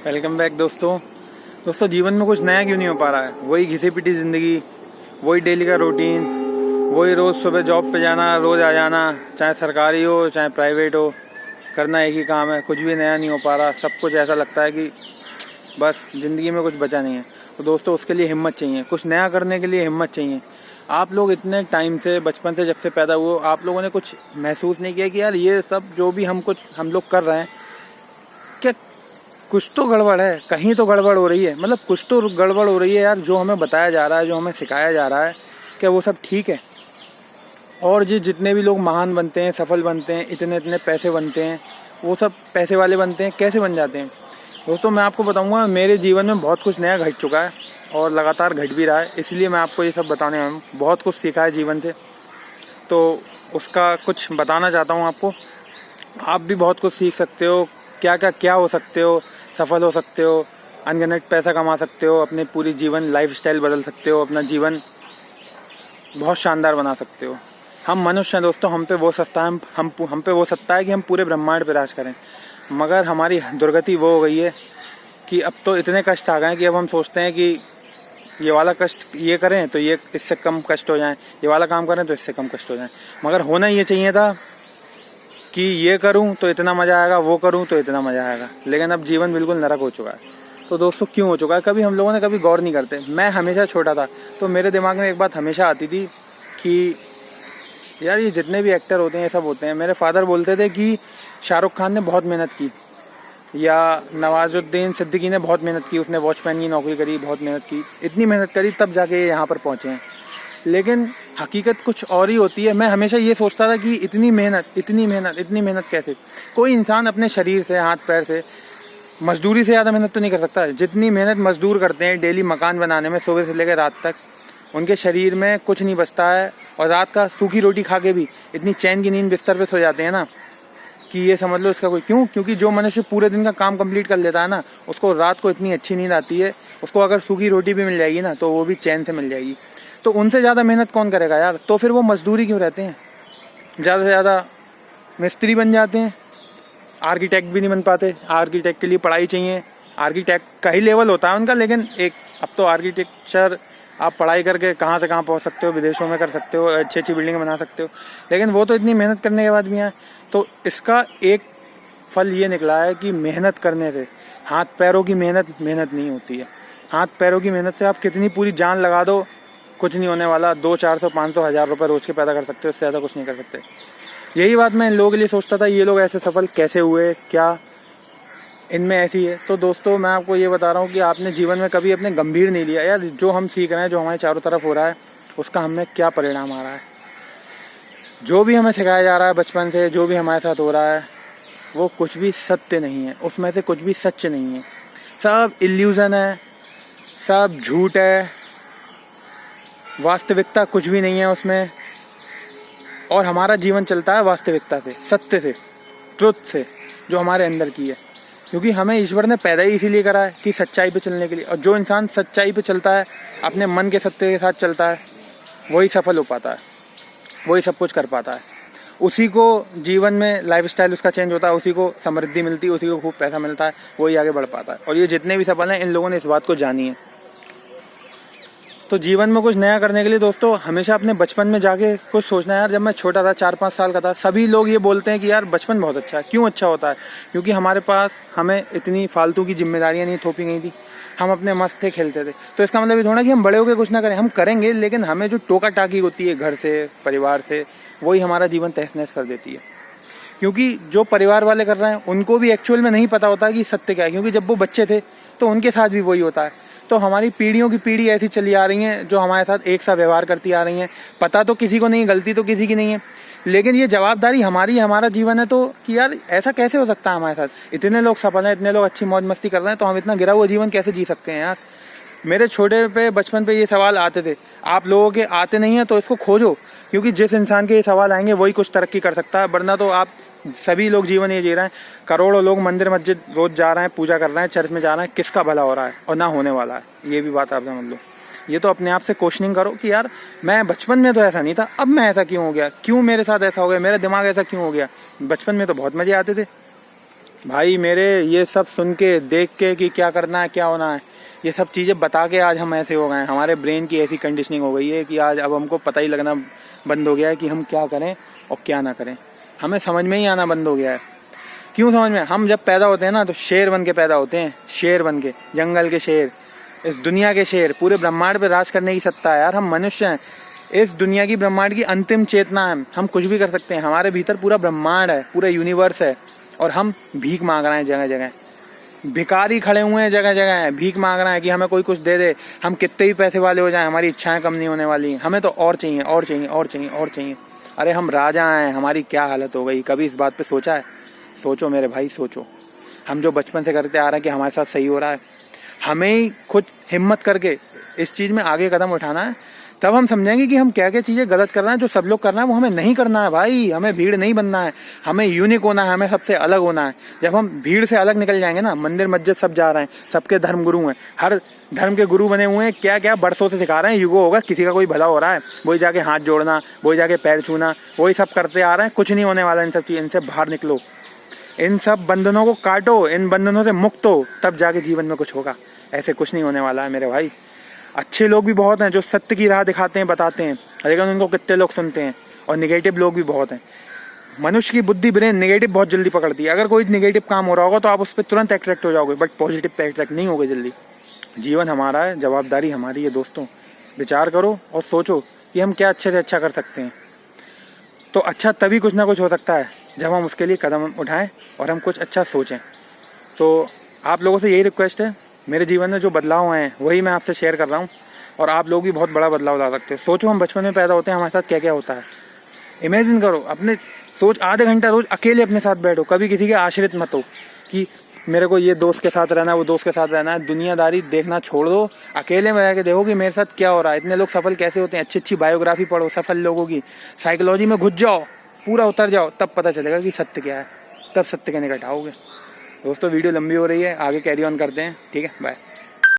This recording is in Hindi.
वेलकम बैक दोस्तों जीवन में कुछ नया क्यों नहीं हो पा रहा है। वही घिसी पिटी ज़िंदगी, वही डेली का रूटीन, वही रोज़ सुबह जॉब पे जाना, रोज़ आ जाना, चाहे सरकारी हो चाहे प्राइवेट हो, करना एक ही काम है। कुछ भी नया नहीं हो पा रहा। सब कुछ ऐसा लगता है कि बस ज़िंदगी में कुछ बचा नहीं है। तो दोस्तों उसके लिए हिम्मत चाहिए, कुछ नया करने के लिए हिम्मत चाहिए। आप लोग इतने टाइम से, बचपन से जब से पैदा हुए, आप लोगों ने कुछ महसूस नहीं किया कि यार ये सब जो भी हम लोग कर रहे हैं, क्या कुछ तो गड़बड़ है, कहीं तो गड़बड़ हो रही है। मतलब कुछ तो गड़बड़ हो रही है यार। जो हमें बताया जा रहा है, जो हमें सिखाया जा रहा है, क्या वो सब ठीक है? और जितने भी लोग महान बनते हैं, सफल बनते हैं, इतने इतने पैसे बनते हैं, वो सब पैसे वाले बनते हैं, कैसे बन जाते हैं? दोस्तों मैं आपको बताऊंगा, मेरे जीवन में बहुत कुछ नया घट चुका है और लगातार घट भी रहा है। इसलिए मैं आपको ये सब बताने आया हूँ। बहुत कुछ सीखा है जीवन से, तो उसका कुछ बताना चाहता हूँ आपको। आप भी बहुत कुछ सीख सकते हो। क्या हो सकते हो, सफल हो सकते हो, अनगिनत पैसा कमा सकते हो, अपने पूरी जीवन लाइफस्टाइल बदल सकते हो, अपना जीवन बहुत शानदार बना सकते हो। हम मनुष्य हैं दोस्तों, हम पे वो सत्ता है, हम पे वो सत्ता है कि हम पूरे ब्रह्मांड पे राज करें। मगर हमारी दुर्गति वो हो गई है कि अब तो इतने कष्ट आ गए हैं कि अब हम सोचते हैं कि ये वाला कष्ट ये करें तो ये इससे कम कष्ट हो जाए, ये वाला काम करें तो इससे कम कष्ट हो जाए। मगर होना ये चाहिए था कि ये करूं तो इतना मज़ा आएगा, वो करूं तो इतना मज़ा आएगा। लेकिन अब जीवन बिल्कुल नरक हो चुका है। तो दोस्तों क्यों हो चुका है? कभी हम लोगों ने कभी गौर नहीं करते। मैं हमेशा छोटा था तो मेरे दिमाग में एक बात हमेशा आती थी कि यार ये जितने भी एक्टर होते हैं, ये सब होते हैं। मेरे फादर बोलते थे कि शाहरुख खान ने बहुत मेहनत की, या नवाजुद्दीन सिद्दीकी ने बहुत मेहनत की, उसने वॉचमैन की नौकरी करी, बहुत मेहनत की, इतनी मेहनत करी तब जाके ये यहाँ पर पहुँचे हैं। लेकिन हकीकत कुछ और ही होती है। मैं हमेशा ये सोचता था कि इतनी मेहनत कैसे? कोई इंसान अपने शरीर से, हाथ पैर से, मजदूरी से ज़्यादा मेहनत तो नहीं कर सकता। जितनी मेहनत मजदूर करते हैं डेली मकान बनाने में, सुबह से लेकर रात तक, उनके शरीर में कुछ नहीं बचता है। और रात का सूखी रोटी खा के भी इतनी चैन की नींद बिस्तर पे सो जाते हैं ना कि ये समझ लो इसका कोई क्योंकि जो मनुष्य पूरे दिन का काम कंप्लीट कर लेता है ना, उसको रात को इतनी अच्छी नींद आती है। उसको अगर सूखी रोटी भी मिल जाएगी ना तो वो भी चैन से मिल जाएगी। तो उनसे ज़्यादा मेहनत कौन करेगा यार? तो फिर वो मजदूरी क्यों रहते हैं? ज़्यादा से ज़्यादा मिस्त्री बन जाते हैं, आर्किटेक्ट भी नहीं बन पाते। आर्किटेक्ट के लिए पढ़ाई चाहिए, आर्किटेक्ट का ही लेवल होता है उनका। लेकिन अब तो आर्किटेक्चर आप पढ़ाई करके कहाँ से कहाँ पहुँच सकते हो, विदेशों में कर सकते हो, अच्छी अच्छी बिल्डिंग बना सकते हो। लेकिन वो तो इतनी मेहनत करने के बाद भी हैं। तो इसका एक फल ये निकला है कि मेहनत करने से, हाथ पैरों की मेहनत नहीं होती है। हाथ पैरों की मेहनत से आप कितनी पूरी जान लगा दो, कुछ नहीं होने वाला। 200, 400, 500, 1000 रुपये रोज के पैदा कर सकते हो, इससे ज़्यादा कुछ नहीं कर सकते। यही बात मैं इन लोगों के लिए सोचता था, ये लोग ऐसे सफल कैसे हुए, क्या इनमें ऐसी है? तो दोस्तों मैं आपको ये बता रहा हूँ कि आपने जीवन में कभी अपने गंभीर नहीं लिया यार। जो हम सीख रहे हैं, जो हमारे चारों तरफ हो रहा है, उसका हमें क्या परिणाम आ रहा है? जो भी हमें सिखाया जा रहा है बचपन से, जो भी हमारे साथ हो रहा है, वो कुछ भी सत्य नहीं है। उसमें से कुछ भी सच नहीं है। सब इल्यूज़न है, सब झूठ है, वास्तविकता कुछ भी नहीं है उसमें। और हमारा जीवन चलता है वास्तविकता से, सत्य से, ट्रुथ से, जो हमारे अंदर की है। क्योंकि हमें ईश्वर ने पैदा ही इसीलिए करा है कि सच्चाई पे चलने के लिए। और जो इंसान सच्चाई पे चलता है, अपने मन के सत्य के साथ चलता है, वही सफल हो पाता है, वही सब कुछ कर पाता है। उसी को जीवन में लाइफस्टाइल उसका चेंज होता है, उसी को समृद्धि मिलती है, उसी को खूब पैसा मिलता है, वही आगे बढ़ पाता है। और ये जितने भी सफल हैं, इन लोगों ने इस बात को जानी है। तो जीवन में कुछ नया करने के लिए दोस्तों हमेशा अपने बचपन में जाके कुछ सोचना है यार। जब मैं छोटा था, 4-5 साल का था, सभी लोग ये बोलते हैं कि यार बचपन बहुत अच्छा है। क्यों अच्छा होता है? क्योंकि हमारे पास हमें इतनी फालतू की जिम्मेदारियां नहीं थोपी गई थी। हम अपने मस्त थे, खेलते थे। तो इसका मतलब ये थोड़ा कि हम बड़े होकर कुछ ना करें, हम करेंगे। लेकिन हमें जो टोका टाकी होती है घर से, परिवार से, वही हमारा जीवन तहस नहस कर देती है। क्योंकि जो परिवार वाले कर रहे हैं, उनको भी एक्चुअल में नहीं पता होता कि सत्य क्या है। क्योंकि जब वो बच्चे थे तो उनके साथ भी वही होता है। तो हमारी पीढ़ियों की पीढ़ी ऐसी चली आ रही हैं, जो हमारे साथ एक सा व्यवहार करती आ रही हैं। पता तो किसी को नहीं, गलती तो किसी की नहीं है, लेकिन ये जवाबदारी हमारी, हमारा जीवन है। तो कि यार ऐसा कैसे हो सकता है हमारे साथ? इतने लोग सफल हैं, इतने लोग अच्छी मौज मस्ती कर रहे हैं, तो हम इतना गिरा हुआ जीवन कैसे जी सकते हैं यार? मेरे छोटे पे बचपन पे ये सवाल आते थे। आप लोगों के आते नहीं हैं तो इसको खोजो। क्योंकि जिस इंसान के ये सवाल आएंगे वही कुछ तरक्की कर सकता है। वरना तो आप सभी लोग जीवन ये जी रहे हैं। करोड़ों लोग मंदिर मस्जिद रोज जा रहे हैं, पूजा कर रहे हैं, चर्च में जा रहे हैं, किसका भला हो रहा है और ना होने वाला है? ये भी बात आप समझ लो। ये तो अपने आप से क्वेश्चनिंग करो कि यार मैं बचपन में तो ऐसा नहीं था, अब मैं ऐसा क्यों हो गया? क्यों मेरे साथ ऐसा हो गया? मेरा दिमाग ऐसा क्यों हो गया? बचपन में तो बहुत मजे आते थे। भाई मेरे ये सब सुन के देख के कि क्या करना है क्या होना है, ये सब चीज़ें बता के आज हम ऐसे हो गए हैं। हमारे ब्रेन की ऐसी कंडीशनिंग हो गई है कि आज अब हमको पता ही लगना बंद हो गया है कि हम क्या करें और क्या ना करें। हमें समझ में ही आना बंद हो गया है। क्यों समझ में? हम जब पैदा होते हैं ना तो शेर बन के पैदा होते हैं, शेर बन के, जंगल के शेर, इस दुनिया के शेर, पूरे ब्रह्मांड पे राज करने की सत्ता है यार। हम मनुष्य हैं, इस दुनिया की ब्रह्मांड की अंतिम चेतना है। हम कुछ भी कर सकते हैं, हमारे भीतर पूरा ब्रह्मांड है, पूरा यूनिवर्स है, और हम भीख मांग रहे हैं जगह जगह। भिखारी खड़े हुए हैं जगह जगह, भीख मांग रहे हैं कि हमें कोई कुछ दे दे। हम कितने भी पैसे वाले हो जाएं, हमारी इच्छाएं कम नहीं होने वाली, हमें तो और चाहिए और चाहिए और चाहिए और चाहिए। अरे हम राजा हैं, हमारी क्या हालत हो गई। कभी इस बात पे सोचा है? सोचो मेरे भाई, सोचो। हम जो बचपन से करते आ रहे हैं कि हमारे साथ सही हो रहा है, हमें ही खुद हिम्मत करके इस चीज़ में आगे कदम उठाना है। तब हम समझेंगे कि हम क्या क्या चीज़ें गलत कर रहे हैं। जो सब लोग कर रहे हैं वो हमें नहीं करना है भाई। हमें भीड़ नहीं बनना है, हमें यूनिक होना है, हमें सबसे अलग होना है। जब हम भीड़ से अलग निकल जाएंगे ना, मंदिर मस्जिद सब जा रहे हैं, सबके धर्म गुरु हैं, हर धर्म के गुरु बने हुए हैं, क्या क्या बरसों से सिखा रहे हैं। युगो होगा, किसी का कोई भला हो रहा है, वही जाके हाथ जोड़ना, वही जाके पैर छूना, वही सब करते आ रहे हैं। कुछ नहीं होने वाला इन सब चीज़, इनसे बाहर निकलो, इन सब बंधनों को काटो, इन बंधनों से मुक्त हो, तब जाके जीवन में कुछ होगा। ऐसे कुछ नहीं होने वाला है मेरे भाई। अच्छे लोग भी बहुत हैं जो सत्य की राह दिखाते हैं, बताते हैं, लेकिन उनको कितने लोग सुनते हैं। और निगेटिव लोग भी बहुत हैं। मनुष्य की बुद्धि, ब्रेन निगेटिव बहुत जल्दी पकड़ती है। अगर कोई निगेटिव काम हो रहा होगा तो आप उस पर तुरंत अट्रैक्ट हो जाओगे, बट पॉजिटिव पे अट्रैक्ट नहीं होगे जल्दी। जीवन हमारा है, जवाबदारी हमारी है दोस्तों। विचार करो और सोचो कि हम क्या अच्छे से अच्छा कर सकते हैं। तो अच्छा तभी कुछ ना कुछ हो सकता है जब हम उसके लिए कदम उठाएं और हम कुछ अच्छा सोचें। तो आप लोगों से यही रिक्वेस्ट है, मेरे जीवन में जो बदलाव आए हैं वही मैं आपसे शेयर कर रहा हूँ, और आप लोग भी बहुत बड़ा बदलाव ला सकते हो। सोचो, हम बचपन में पैदा होते हैं, हमारे साथ क्या क्या होता है। इमेजिन करो, अपने सोच, आधे घंटा रोज अकेले अपने साथ बैठो, कभी किसी के आश्रित मत हो कि मेरे को ये दोस्त के साथ रहना है, वो दोस्त के साथ रहना है। दुनियादारी देखना छोड़ दो, अकेले में रह के देखो कि मेरे साथ क्या हो रहा है। इतने लोग सफल कैसे होते हैं, अच्छी अच्छी बायोग्राफी पढ़ो सफल लोगों की, साइकोलॉजी में घुस जाओ, पूरा उतर जाओ, तब पता चलेगा कि सत्य क्या है, तब सत्य के निकट आओगे। दोस्तों वीडियो लंबी हो रही है, आगे कैरी ऑन करते हैं, ठीक है, बाय।